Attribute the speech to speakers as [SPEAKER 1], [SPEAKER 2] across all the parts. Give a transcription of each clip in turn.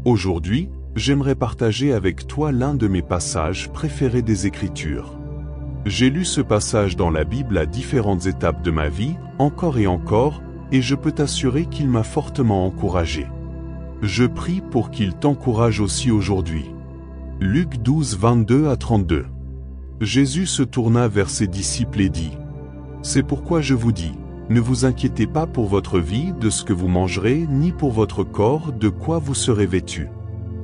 [SPEAKER 1] Aujourd'hui, j'aimerais partager avec toi l'un de mes passages préférés des Écritures. J'ai lu ce passage dans la Bible à différentes étapes de ma vie, encore et je peux t'assurer qu'il m'a fortement encouragé. Je prie pour qu'il t'encourage aussi aujourd'hui. Luc 12, 22 à 32. Jésus se tourna vers ses disciples et dit : « C'est pourquoi je vous dis, ne vous inquiétez pas pour votre vie de ce que vous mangerez, ni pour votre corps de quoi vous serez vêtus.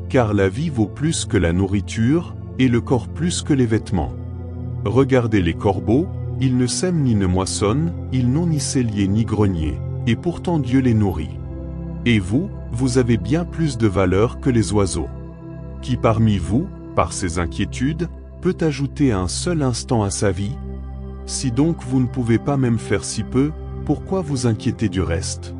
[SPEAKER 1] Car la vie vaut plus que la nourriture, et le corps plus que les vêtements. Regardez les corbeaux, ils ne sèment ni ne moissonnent, ils n'ont ni cellier ni grenier, et pourtant Dieu les nourrit. Et vous, vous avez bien plus de valeur que les oiseaux. Qui parmi vous, par ses inquiétudes, peut ajouter un seul instant à sa vie ? Si donc vous ne pouvez pas même faire si peu, pourquoi vous inquiétez du reste ?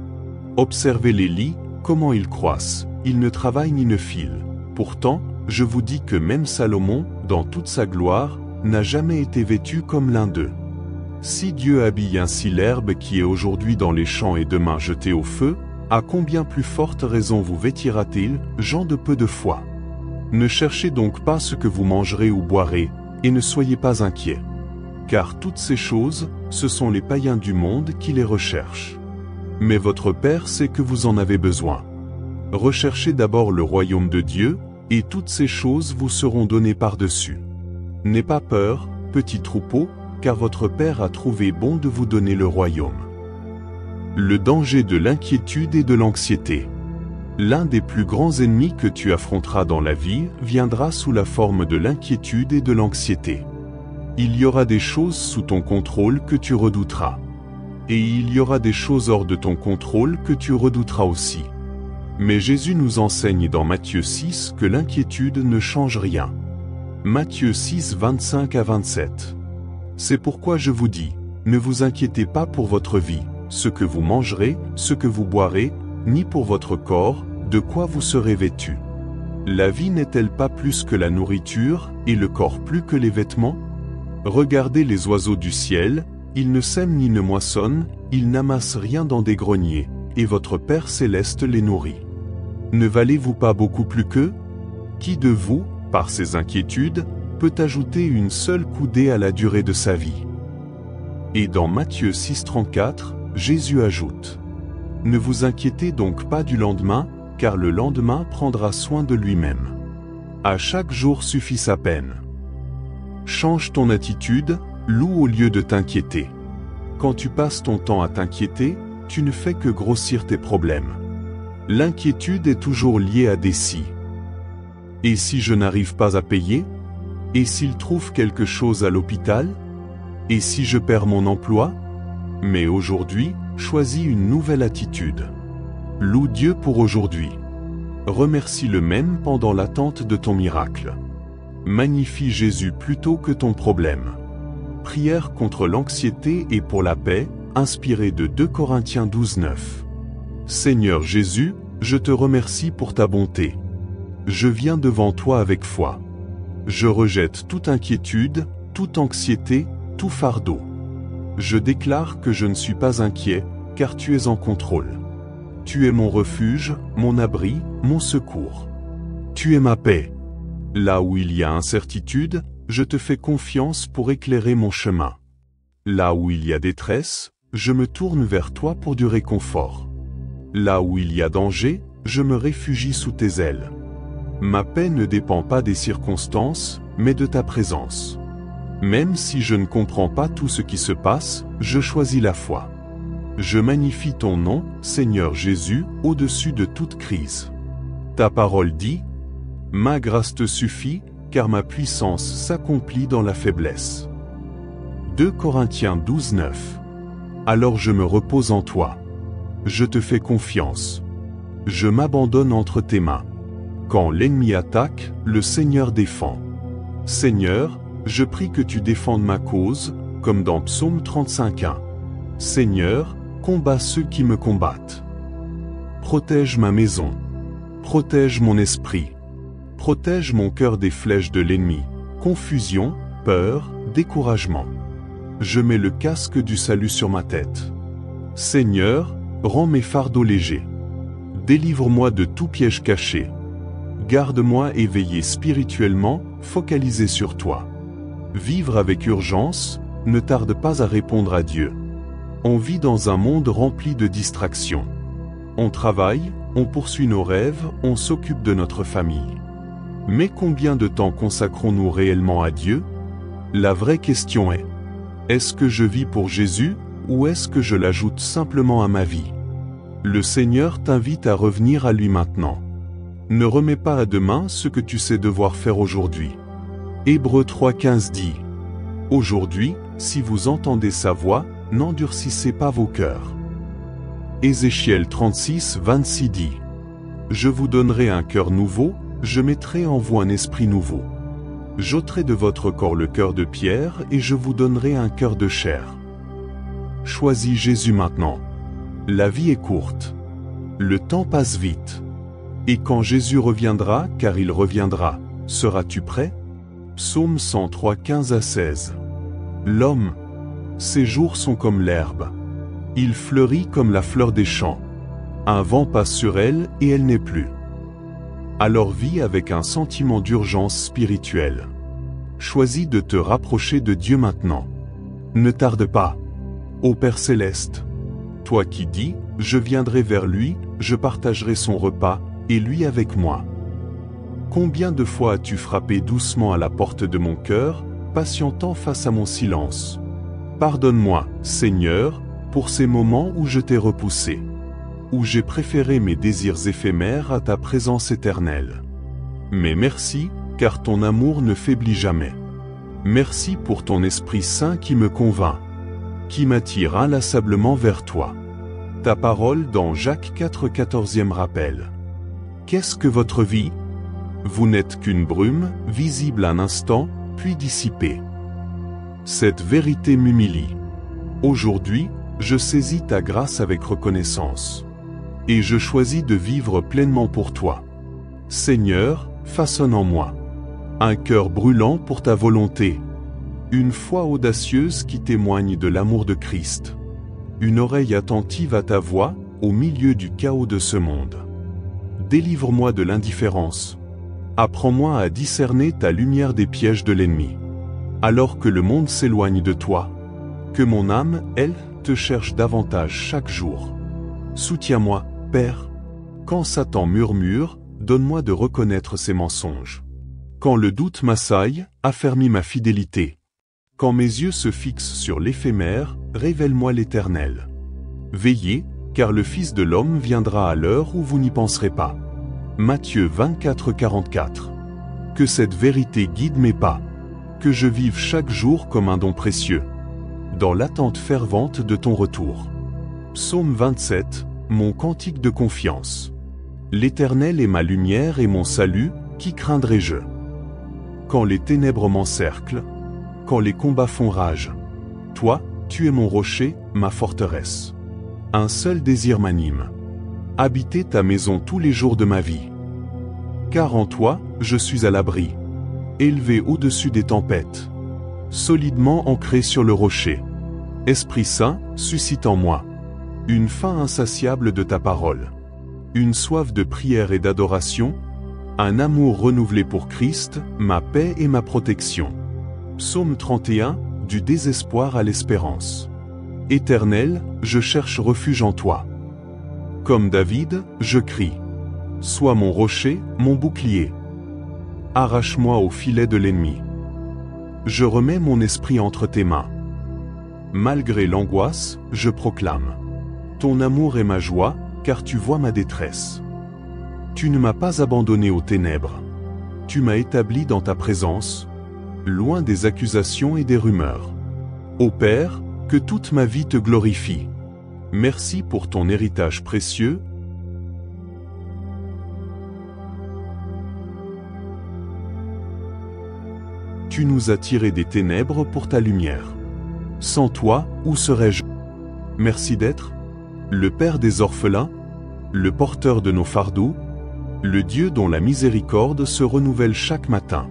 [SPEAKER 1] Observez les lys, comment ils croissent, ils ne travaillent ni ne filent. Pourtant, je vous dis que même Salomon, dans toute sa gloire, n'a jamais été vêtu comme l'un d'eux. Si Dieu habille ainsi l'herbe qui est aujourd'hui dans les champs et demain jetée au feu, à combien plus forte raison vous vêtira-t-il, gens de peu de foi ? Ne cherchez donc pas ce que vous mangerez ou boirez, et ne soyez pas inquiets. Car toutes ces choses, ce sont les païens du monde qui les recherchent. Mais votre Père sait que vous en avez besoin. Recherchez d'abord le royaume de Dieu, et toutes ces choses vous seront données par-dessus. N'aie pas peur, petit troupeau, car votre Père a trouvé bon de vous donner le royaume. Le danger de l'inquiétude et de l'anxiété. L'un des plus grands ennemis que tu affronteras dans la vie viendra sous la forme de l'inquiétude et de l'anxiété. Il y aura des choses sous ton contrôle que tu redouteras. Et il y aura des choses hors de ton contrôle que tu redouteras aussi. Mais Jésus nous enseigne dans Matthieu 6 que l'inquiétude ne change rien. Matthieu 6, 25 à 27. C'est pourquoi je vous dis, ne vous inquiétez pas pour votre vie, ce que vous mangerez, ce que vous boirez, ni pour votre corps, de quoi vous serez vêtus. La vie n'est-elle pas plus que la nourriture, et le corps plus que les vêtements ? Regardez les oiseaux du ciel, ils ne sèment ni ne moissonnent, ils n'amassent rien dans des greniers, et votre Père céleste les nourrit. Ne valez-vous pas beaucoup plus qu'eux ? Qui de vous, par ses inquiétudes, peut ajouter une seule coudée à la durée de sa vie ? Et dans Matthieu 6, 34, Jésus ajoute : « Ne vous inquiétez donc pas du lendemain, car le lendemain prendra soin de lui-même. À chaque jour suffit sa peine. » Change ton attitude, loue au lieu de t'inquiéter. Quand tu passes ton temps à t'inquiéter, tu ne fais que grossir tes problèmes. L'inquiétude est toujours liée à des si. Et si je n'arrive pas à payer ? Et s'il trouve quelque chose à l'hôpital ? Et si je perds mon emploi ? Mais aujourd'hui, choisis une nouvelle attitude. Loue Dieu pour aujourd'hui. Remercie-le même pendant l'attente de ton miracle. Magnifie Jésus plutôt que ton problème. Prière contre l'anxiété et pour la paix, inspirée de 2 Corinthiens 12, 9. Seigneur Jésus, je te remercie pour ta bonté. Je viens devant toi avec foi. Je rejette toute inquiétude, toute anxiété, tout fardeau. Je déclare que je ne suis pas inquiet, car tu es en contrôle. Tu es mon refuge, mon abri, mon secours. Tu es ma paix. Là où il y a incertitude, je te fais confiance pour éclairer mon chemin. Là où il y a détresse, je me tourne vers toi pour du réconfort. Là où il y a danger, je me réfugie sous tes ailes. Ma paix ne dépend pas des circonstances, mais de ta présence. Même si je ne comprends pas tout ce qui se passe, je choisis la foi. Je magnifie ton nom, Seigneur Jésus, au-dessus de toute crise. Ta parole dit : « Ma grâce te suffit, car ma puissance s'accomplit dans la faiblesse. » 2 Corinthiens 12, 9. Alors je me repose en toi. Je te fais confiance. Je m'abandonne entre tes mains. Quand l'ennemi attaque, le Seigneur défend. Seigneur, je prie que tu défendes ma cause, comme dans Psaume 35:1. Seigneur, combats ceux qui me combattent. Protège ma maison. Protège mon esprit. Protège mon cœur des flèches de l'ennemi, confusion, peur, découragement. Je mets le casque du salut sur ma tête. Seigneur, rends mes fardeaux légers. Délivre-moi de tout piège caché. Garde-moi éveillé spirituellement, focalisé sur toi. Vivre avec urgence, ne tarde pas à répondre à Dieu. On vit dans un monde rempli de distractions. On travaille, on poursuit nos rêves, on s'occupe de notre famille. Mais combien de temps consacrons-nous réellement à Dieu? La vraie question est-ce que je vis pour Jésus, ou est-ce que je l'ajoute simplement à ma vie? Le Seigneur t'invite à revenir à lui maintenant. Ne remets pas à demain ce que tu sais devoir faire aujourd'hui. Hébreux 3,15 dit: Aujourd'hui, si vous entendez sa voix, n'endurcissez pas vos cœurs. Ézéchiel 36,26 dit: Je vous donnerai un cœur nouveau, je mettrai en vous un esprit nouveau. J'ôterai de votre corps le cœur de pierre et je vous donnerai un cœur de chair. Choisis Jésus maintenant. La vie est courte. Le temps passe vite. Et quand Jésus reviendra, car il reviendra, seras-tu prêt? Psaume 103, 15 à 16. L'homme, ses jours sont comme l'herbe. Il fleurit comme la fleur des champs. Un vent passe sur elle et elle n'est plus. Alors vis avec un sentiment d'urgence spirituelle. Choisis de te rapprocher de Dieu maintenant. Ne tarde pas. Ô Père céleste, toi qui dis, je viendrai vers lui, je partagerai son repas, et lui avec moi. Combien de fois as-tu frappé doucement à la porte de mon cœur, patientant face à mon silence? Pardonne-moi, Seigneur, pour ces moments où je t'ai repoussé, où j'ai préféré mes désirs éphémères à ta présence éternelle. Mais merci, car ton amour ne faiblit jamais. Merci pour ton Esprit Saint qui me convainc, qui m'attire inlassablement vers toi. Ta parole dans Jacques 4, 14e rappel. Qu'est-ce que votre vie? Vous n'êtes qu'une brume, visible un instant, puis dissipée. Cette vérité m'humilie. Aujourd'hui, je saisis ta grâce avec reconnaissance. Et je choisis de vivre pleinement pour toi. Seigneur, façonne en moi un cœur brûlant pour ta volonté, une foi audacieuse qui témoigne de l'amour de Christ, une oreille attentive à ta voix au milieu du chaos de ce monde. Délivre-moi de l'indifférence. Apprends-moi à discerner ta lumière des pièges de l'ennemi. Alors que le monde s'éloigne de toi, que mon âme, elle, te cherche davantage chaque jour. Soutiens-moi, Père. Quand Satan murmure, donne-moi de reconnaître ses mensonges. Quand le doute m'assaille, affermis ma fidélité. Quand mes yeux se fixent sur l'éphémère, révèle-moi l'Éternel. Veillez, car le Fils de l'homme viendra à l'heure où vous n'y penserez pas. Matthieu 24, 44. Que cette vérité guide mes pas. Que je vive chaque jour comme un don précieux, dans l'attente fervente de ton retour. Psaume 27, mon cantique de confiance. L'Éternel est ma lumière et mon salut, qui craindrai-je? Quand les ténèbres m'encerclent, quand les combats font rage, toi, tu es mon rocher, ma forteresse. Un seul désir m'anime: habiter ta maison tous les jours de ma vie. Car en toi, je suis à l'abri, élevé au-dessus des tempêtes, solidement ancré sur le rocher. Esprit Saint, suscite en moi une faim insatiable de ta parole, une soif de prière et d'adoration, un amour renouvelé pour Christ, ma paix et ma protection. Psaume 31, du désespoir à l'espérance. Éternel, je cherche refuge en toi. Comme David, je crie: sois mon rocher, mon bouclier. Arrache-moi au filet de l'ennemi. Je remets mon esprit entre tes mains. Malgré l'angoisse, je proclame: ton amour est ma joie, car tu vois ma détresse. Tu ne m'as pas abandonné aux ténèbres. Tu m'as établi dans ta présence, loin des accusations et des rumeurs. Ô Père, que toute ma vie te glorifie. Merci pour ton héritage précieux. Tu nous as tirés des ténèbres pour ta lumière. Sans toi, où serais-je? Merci d'être le Père des orphelins, le porteur de nos fardeaux, le Dieu dont la miséricorde se renouvelle chaque matin.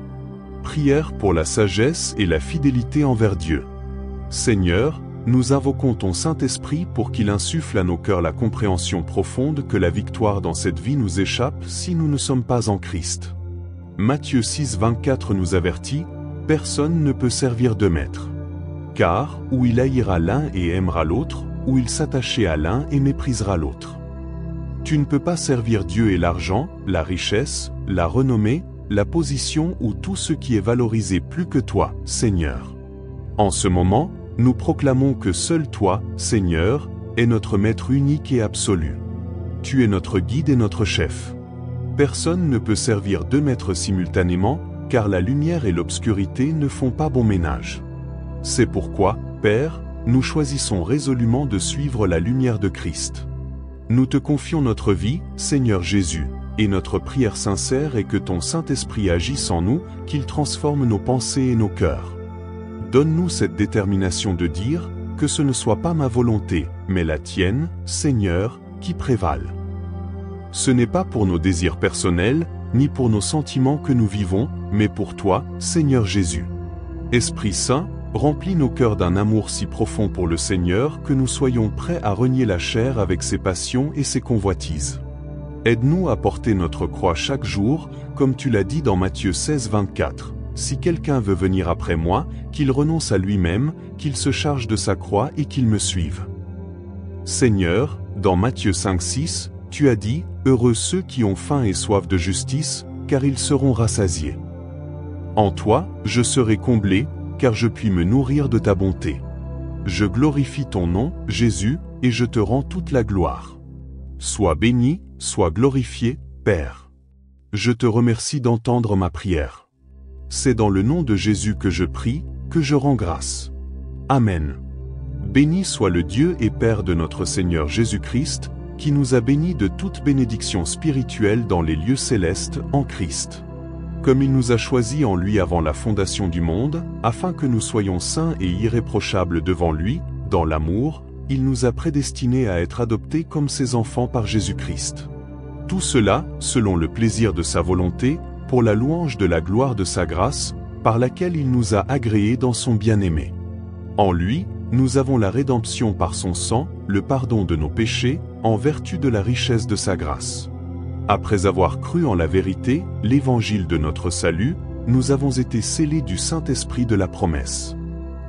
[SPEAKER 1] Prière pour la sagesse et la fidélité envers Dieu. Seigneur, nous invoquons ton Saint-Esprit pour qu'il insuffle à nos cœurs la compréhension profonde que la victoire dans cette vie nous échappe si nous ne sommes pas en Christ. Matthieu 6, 24 nous avertit, « Personne ne peut servir deux maîtres. Car, ou il haïra l'un et aimera l'autre, ou il s'attachera à l'un et méprisera l'autre. Tu ne peux pas servir Dieu et l'argent, la richesse, la renommée, la position ou tout ce qui est valorisé plus que toi, Seigneur. En ce moment, nous proclamons que seul toi, Seigneur, est notre Maître unique et absolu. Tu es notre guide et notre chef. Personne ne peut servir deux maîtres simultanément, car la lumière et l'obscurité ne font pas bon ménage. C'est pourquoi, Père, nous choisissons résolument de suivre la lumière de Christ. Nous te confions notre vie, Seigneur Jésus, et notre prière sincère est que ton Saint-Esprit agisse en nous, qu'il transforme nos pensées et nos cœurs. Donne-nous cette détermination de dire que ce ne soit pas ma volonté, mais la tienne, Seigneur, qui prévale. Ce n'est pas pour nos désirs personnels, ni pour nos sentiments que nous vivons, mais pour toi, Seigneur Jésus. Esprit Saint, remplis nos cœurs d'un amour si profond pour le Seigneur que nous soyons prêts à renier la chair avec ses passions et ses convoitises. Aide-nous à porter notre croix chaque jour, comme tu l'as dit dans Matthieu 16, 24. Si quelqu'un veut venir après moi, qu'il renonce à lui-même, qu'il se charge de sa croix et qu'il me suive. Seigneur, dans Matthieu 5, 6, tu as dit, « Heureux ceux qui ont faim et soif de justice, car ils seront rassasiés. » En toi, je serai comblé, car je puis me nourrir de ta bonté. Je glorifie ton nom, Jésus, et je te rends toute la gloire. Sois béni, sois glorifié, Père. Je te remercie d'entendre ma prière. C'est dans le nom de Jésus que je prie, que je rends grâce. Amen. Béni soit le Dieu et Père de notre Seigneur Jésus-Christ, qui nous a bénis de toute bénédiction spirituelle dans les lieux célestes en Christ. Comme il nous a choisis en lui avant la fondation du monde, afin que nous soyons saints et irréprochables devant lui, dans l'amour, il nous a prédestinés à être adoptés comme ses enfants par Jésus-Christ. Tout cela, selon le plaisir de sa volonté, pour la louange de la gloire de sa grâce, par laquelle il nous a agréés dans son bien-aimé. En lui, nous avons la rédemption par son sang, le pardon de nos péchés, en vertu de la richesse de sa grâce. Après avoir cru en la vérité, l'évangile de notre salut, nous avons été scellés du Saint-Esprit de la promesse.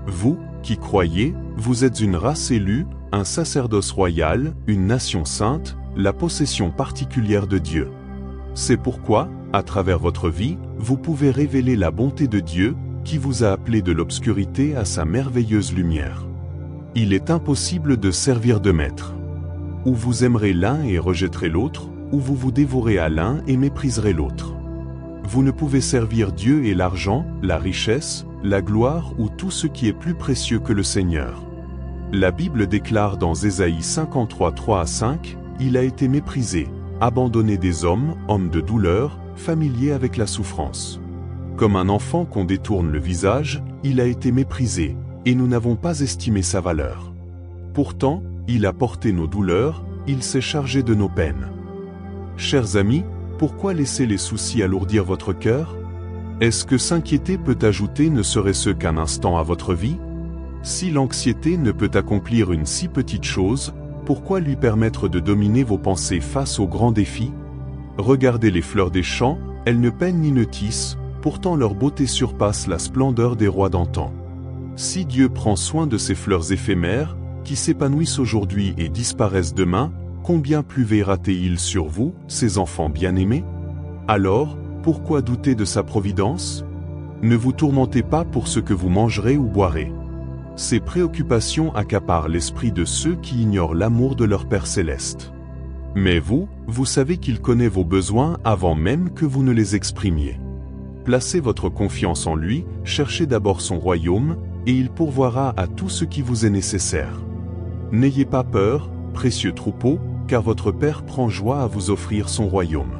[SPEAKER 1] Vous, qui croyez, vous êtes une race élue, un sacerdoce royal, une nation sainte, la possession particulière de Dieu. C'est pourquoi, à travers votre vie, vous pouvez révéler la bonté de Dieu, qui vous a appelé de l'obscurité à sa merveilleuse lumière. Il est impossible de servir deux maîtres. Ou vous aimerez l'un et rejetterez l'autre, ou vous vous dévorez à l'un et mépriserez l'autre. Vous ne pouvez servir Dieu et l'argent, la richesse, la gloire ou tout ce qui est plus précieux que le Seigneur. La Bible déclare dans Ésaïe 53, 3 à 5, « Il a été méprisé, abandonné des hommes, homme de douleur, familier avec la souffrance. Comme un enfant qu'on détourne le visage, il a été méprisé, et nous n'avons pas estimé sa valeur. Pourtant, il a porté nos douleurs, il s'est chargé de nos peines. » Chers amis, pourquoi laisser les soucis alourdir votre cœur? Est-ce que s'inquiéter peut ajouter ne serait-ce qu'un instant à votre vie? Si l'anxiété ne peut accomplir une si petite chose, pourquoi lui permettre de dominer vos pensées face aux grands défis? Regardez les fleurs des champs, elles ne peignent ni ne tissent, pourtant leur beauté surpasse la splendeur des rois d'antan. Si Dieu prend soin de ces fleurs éphémères, qui s'épanouissent aujourd'hui et disparaissent demain, combien plus veillera-t-il sur vous, ses enfants bien-aimés? Alors, pourquoi douter de sa providence? Ne vous tourmentez pas pour ce que vous mangerez ou boirez. Ces préoccupations accaparent l'esprit de ceux qui ignorent l'amour de leur Père céleste. Mais vous, vous savez qu'il connaît vos besoins avant même que vous ne les exprimiez. Placez votre confiance en lui, cherchez d'abord son royaume, et il pourvoira à tout ce qui vous est nécessaire. N'ayez pas peur, précieux troupeau, car votre Père prend joie à vous offrir son royaume.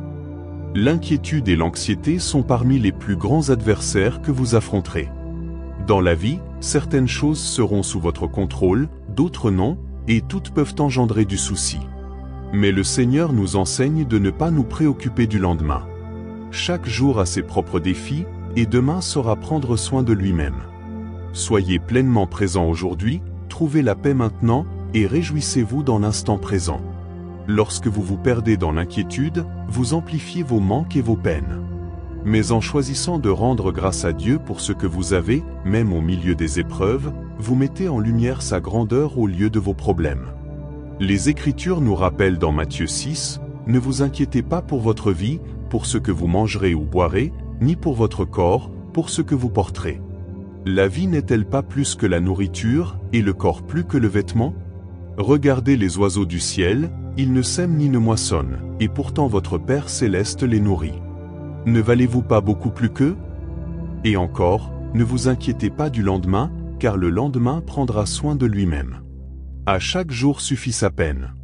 [SPEAKER 1] L'inquiétude et l'anxiété sont parmi les plus grands adversaires que vous affronterez. Dans la vie, certaines choses seront sous votre contrôle, d'autres non, et toutes peuvent engendrer du souci. Mais le Seigneur nous enseigne de ne pas nous préoccuper du lendemain. Chaque jour a ses propres défis, et demain saura prendre soin de lui-même. Soyez pleinement présent aujourd'hui, Trouvez la paix maintenant, et réjouissez-vous dans l'instant présent. Lorsque vous vous perdez dans l'inquiétude, vous amplifiez vos manques et vos peines. Mais en choisissant de rendre grâce à Dieu pour ce que vous avez, même au milieu des épreuves, vous mettez en lumière sa grandeur au lieu de vos problèmes. Les Écritures nous rappellent dans Matthieu 6, « Ne vous inquiétez pas pour votre vie, pour ce que vous mangerez ou boirez, ni pour votre corps, pour ce que vous porterez. La vie n'est-elle pas plus que la nourriture, et le corps plus que le vêtement ? Regardez les oiseaux du ciel, ils ne sèment ni ne moissonnent, et pourtant votre Père céleste les nourrit. Ne valez-vous pas beaucoup plus qu'eux ? Et encore, ne vous inquiétez pas du lendemain, car le lendemain prendra soin de lui-même. À chaque jour suffit sa peine. »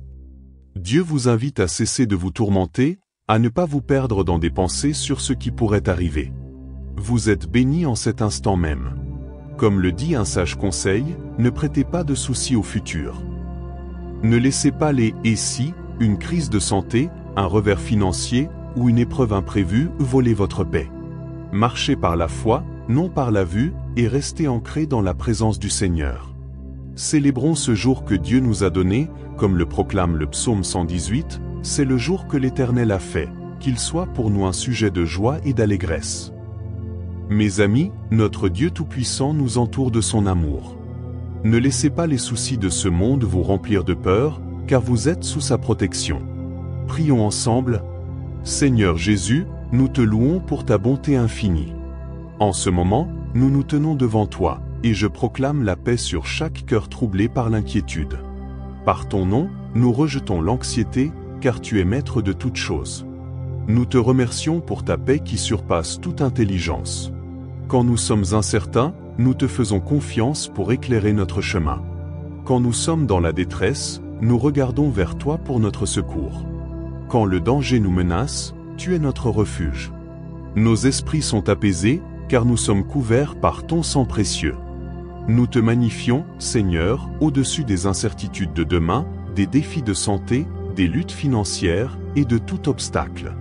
[SPEAKER 1] Dieu vous invite à cesser de vous tourmenter, à ne pas vous perdre dans des pensées sur ce qui pourrait arriver. Vous êtes béni en cet instant même. Comme le dit un sage conseil, ne prêtez pas de soucis au futur. Ne laissez pas les « et si », une crise de santé, un revers financier ou une épreuve imprévue voler votre paix. Marchez par la foi, non par la vue, et restez ancrés dans la présence du Seigneur. Célébrons ce jour que Dieu nous a donné, comme le proclame le psaume 118, « C'est le jour que l'Éternel a fait, qu'il soit pour nous un sujet de joie et d'allégresse. » Mes amis, notre Dieu Tout-Puissant nous entoure de son amour. Ne laissez pas les soucis de ce monde vous remplir de peur, car vous êtes sous sa protection. Prions ensemble. Seigneur Jésus, nous te louons pour ta bonté infinie. En ce moment, nous nous tenons devant toi, et je proclame la paix sur chaque cœur troublé par l'inquiétude. Par ton nom, nous rejetons l'anxiété, car tu es maître de toutes choses. Nous te remercions pour ta paix qui surpasse toute intelligence. Quand nous sommes incertains, nous te faisons confiance pour éclairer notre chemin. Quand nous sommes dans la détresse, nous regardons vers toi pour notre secours. Quand le danger nous menace, tu es notre refuge. Nos esprits sont apaisés, car nous sommes couverts par ton sang précieux. Nous te magnifions, Seigneur, au-dessus des incertitudes de demain, des défis de santé, des luttes financières et de tout obstacle.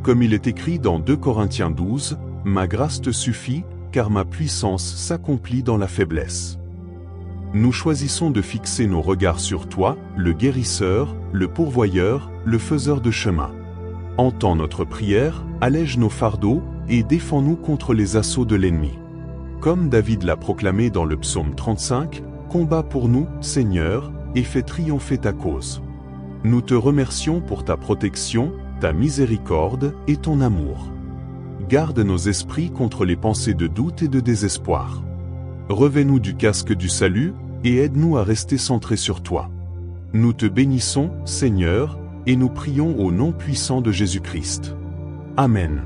[SPEAKER 1] Comme il est écrit dans 2 Corinthiens 12, « Ma grâce te suffit, car ma puissance s'accomplit dans la faiblesse. » Nous choisissons de fixer nos regards sur toi, le guérisseur, le pourvoyeur, le faiseur de chemin. Entends notre prière, allège nos fardeaux, et défends-nous contre les assauts de l'ennemi. Comme David l'a proclamé dans le psaume 35, « Combat pour nous, Seigneur, et fais triompher ta cause. » Nous te remercions pour ta protection, ta miséricorde et ton amour. Garde nos esprits contre les pensées de doute et de désespoir. Revêt-nous du casque du salut, et aide-nous à rester centrés sur toi. Nous te bénissons, Seigneur, et nous prions au nom puissant de Jésus-Christ. Amen.